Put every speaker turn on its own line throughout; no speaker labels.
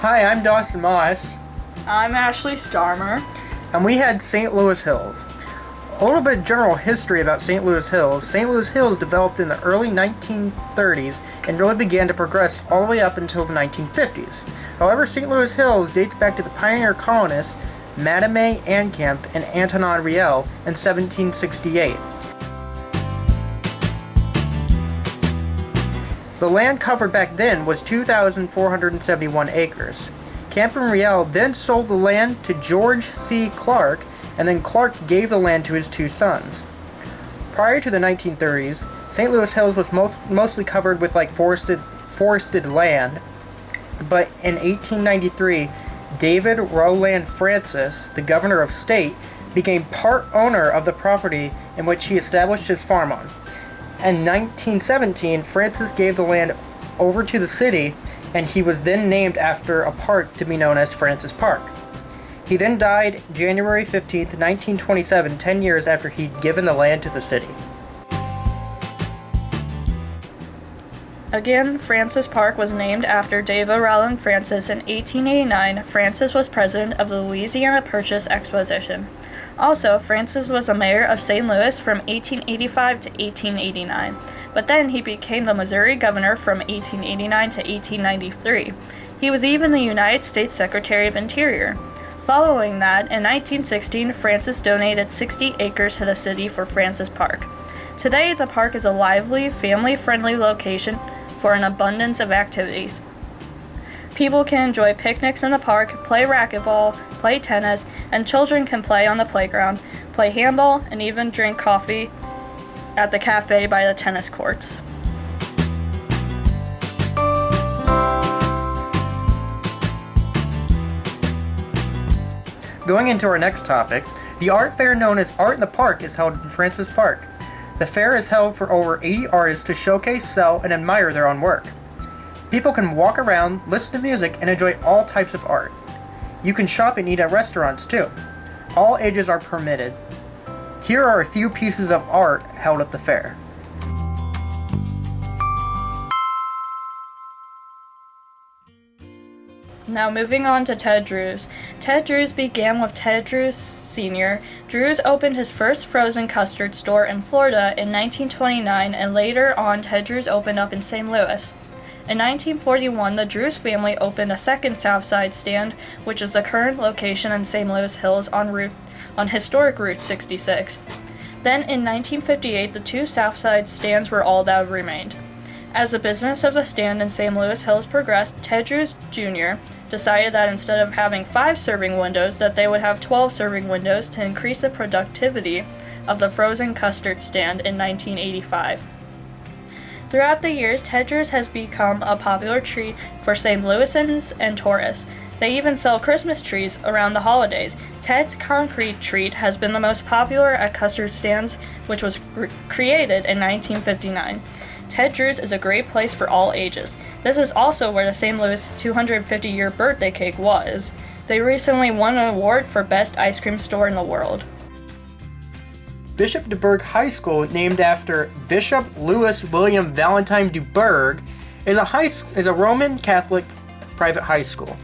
Hi, I'm Dawson Moss,
I'm Ashley Starmer.
and we had St. Louis Hills. A little bit of general history about St. Louis Hills. St. Louis Hills developed in the early 1930s and really began to progress all the way up until the 1950s. However, St. Louis Hills dates back to the pioneer colonists Madame Ancamp and Antonin Riel in 1768. The land covered back then was 2,471 acres. Camp and Riel then sold the land to George C. Clark, and then Clark gave the land to his two sons. Prior to the 1930s, St. Louis Hills was mostly covered with forested land, but in 1893, David Rowland Francis, the governor of state, became part owner of the property in which he established his farm on. In 1917, Francis gave the land over to the city, and he was then named after a park to be known as Francis Park. He then died January 15, 1927, 10 years after he'd given the land to the city.
Again, Francis Park was named after David Rowland Francis in 1889. Francis was president of the Louisiana Purchase Exposition. Also, Francis was the mayor of St. Louis from 1885 to 1889, but then he became the Missouri governor from 1889 to 1893. He was even the United States Secretary of Interior. Following that, in 1916, Francis donated 60 acres to the city for Francis Park. Today, the park is a lively, family-friendly location for an abundance of activities. People can enjoy picnics in the park, play racquetball, play tennis, and children can play on the playground, play handball, and even drink coffee at the cafe by the tennis courts.
Going into our next topic, the art fair known as Art in the Park is held in Francis Park. The fair is held for over 80 artists to showcase, sell, and admire their own work. People can walk around, listen to music, and enjoy all types of art. You can shop and eat at restaurants too. All ages are permitted. Here are a few pieces of art held at the fair.
Now moving on to Ted Drewes. Ted Drewes began with Ted Drewes Sr. Drewes opened his first frozen custard store in Florida in 1929, and later on Ted Drewes opened up in St. Louis. In 1941, the Drewes family opened a second Southside stand, which is the current location in St. Louis Hills on historic Route 66. Then in 1958, the two Southside stands were all that remained. As the business of the stand in St. Louis Hills progressed, Ted Drewes Jr. decided that instead of having 5 serving windows, that they would have 12 serving windows to increase the productivity of the frozen custard stand in 1985. Throughout the years, Ted Drewes has become a popular treat for St. Louisans and tourists. They even sell Christmas trees around the holidays. Ted's concrete treat has been the most popular at custard stands, which was created in 1959. Ted Drewes is a great place for all ages. This is also where the St. Louis 250-year birthday cake was. They recently won an award for Best Ice Cream Store in the World.
Bishop de Burgh High School, named after Bishop Louis William Valentine de Burgh, is a Roman Catholic private high school.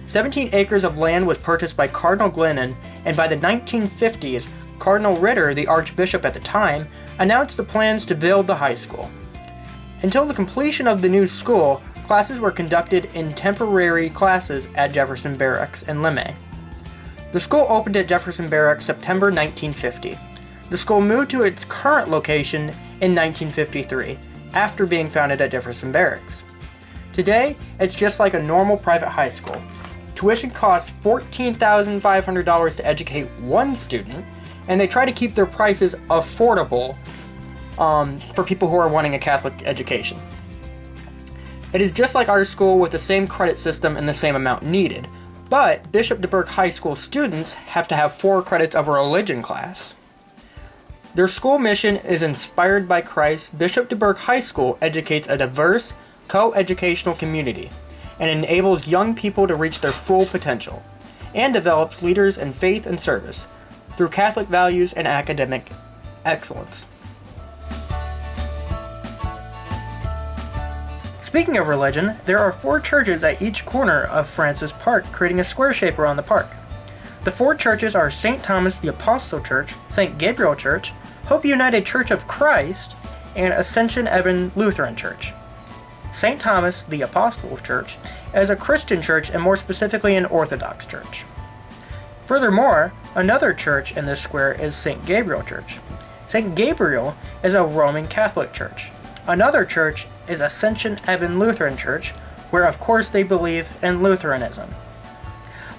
17 acres of land was purchased by Cardinal Glennon, and by the 1950s, Cardinal Ritter, the archbishop at the time, announced the plans to build the high school. Until the completion of the new school, classes were conducted in temporary classes at Jefferson Barracks in Lemay. The school opened at Jefferson Barracks September 1950. The school moved to its current location in 1953, after being founded at Jefferson Barracks. Today, it's just like a normal private high school. Tuition costs $14,500 to educate one student, and they try to keep their prices affordable for people who are wanting a Catholic education. It is just like our school with the same credit system and the same amount needed, but Bishop de Burgh High School students have to have 4 credits of a religion class. Their school mission is inspired by Christ. Bishop de Burgh High School educates a diverse, co-educational community and enables young people to reach their full potential, and develops leaders in faith and service through Catholic values and academic excellence. Speaking of religion, there are 4 churches at each corner of Francis Park, creating a square shape around the park. The 4 churches are St. Thomas the Apostle Church, St. Gabriel Church, Hope United Church of Christ, and Ascension Evan Lutheran Church. St. Thomas the Apostle Church is a Christian church and more specifically an Orthodox church. Furthermore, another church in this square is St. Gabriel Church. St. Gabriel is a Roman Catholic church. Another church is Ascension Evan Lutheran Church, where of course they believe in Lutheranism.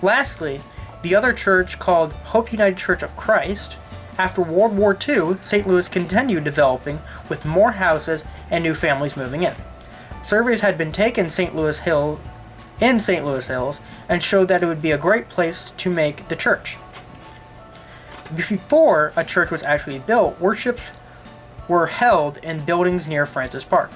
Lastly, the other church called Hope United Church of Christ. After World War II, St. Louis continued developing with more houses and new families moving in. Surveys had been taken in St. Louis Hills and showed that it would be a great place to make the church. Before a church was actually built, worships were held in buildings near Francis Park.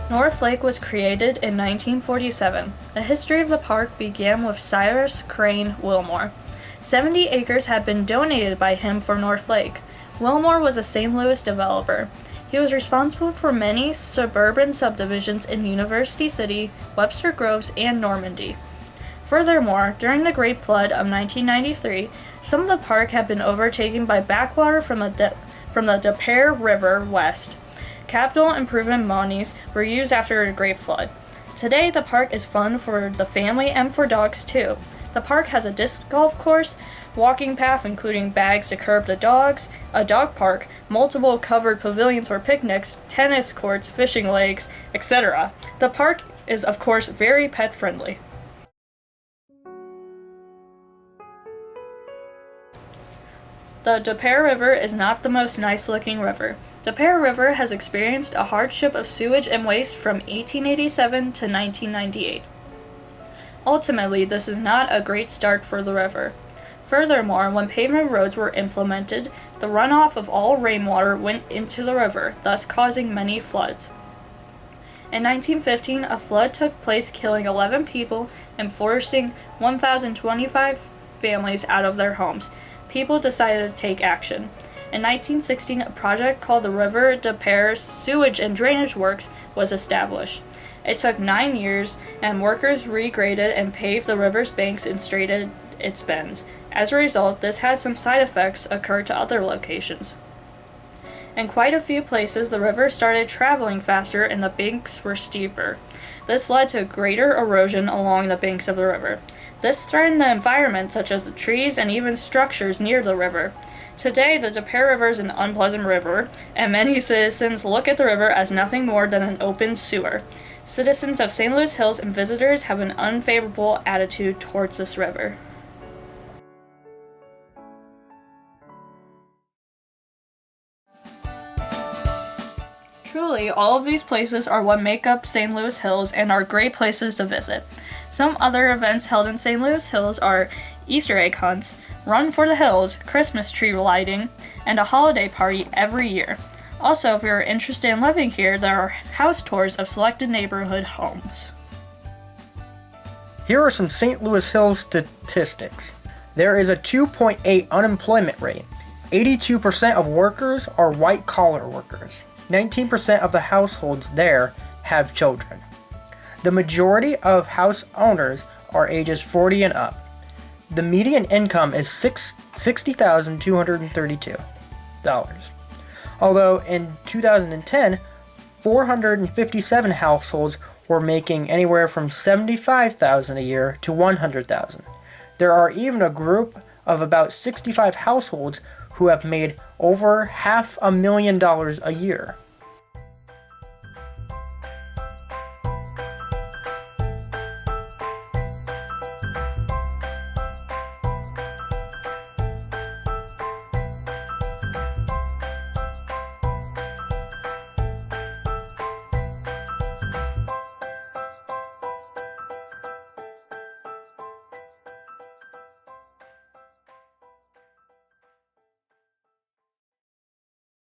North Lake was created in 1947. The history of the park began with Cyrus Crane Wilmore. 70 acres had been donated by him for North Lake. Wilmore was a St. Louis developer. He was responsible for many suburban subdivisions in University City, Webster Groves, and Normandy. Furthermore, during the Great Flood of 1993, some of the park had been overtaken by backwater from the Pere River west. Capital improvement monies were used after the Great Flood. Today, the park is fun for the family and for dogs too. The park has a disc golf course, walking path including bags to curb the dogs, a dog park, multiple covered pavilions for picnics, tennis courts, fishing lakes, etc. The park is of course very pet friendly. The Pere River is not the most nice-looking river. The Pere River has experienced a hardship of sewage and waste from 1887 to 1998. Ultimately, this is not a great start for the river. Furthermore, when pavement roads were implemented, the runoff of all rainwater went into the river, thus causing many floods. In 1915, a flood took place, killing 11 people and forcing 1,025 families out of their homes. People decided to take action. In 1916, a project called the River de Pere Sewage and Drainage Works was established. It took 9 years, and workers regraded and paved the river's banks and straightened its bends. As a result, this had some side effects occur to other locations. In quite a few places, the river started traveling faster and the banks were steeper. This led to greater erosion along the banks of the river. This threatened the environment, such as the trees and even structures near the river. Today, the Pere River is an unpleasant river, and many citizens look at the river as nothing more than an open sewer. Citizens of St. Louis Hills and visitors have an unfavorable attitude towards this river. Truly, all of these places are what make up St. Louis Hills and are great places to visit. Some other events held in St. Louis Hills are Easter egg hunts, Run for the Hills, Christmas tree lighting, and a holiday party every year. Also, if you're interested in living here, there are house tours of selected neighborhood homes.
Here are some St. Louis Hills statistics. There is a 2.8 unemployment rate. 82% of workers are white-collar workers. 19% of the households there have children. The majority of house owners are ages 40 and up. The median income is $60,232. Although in 2010, 457 households were making anywhere from $75,000 a year to $100,000. There are even a group of about 65 households who have made over $500,000 a year.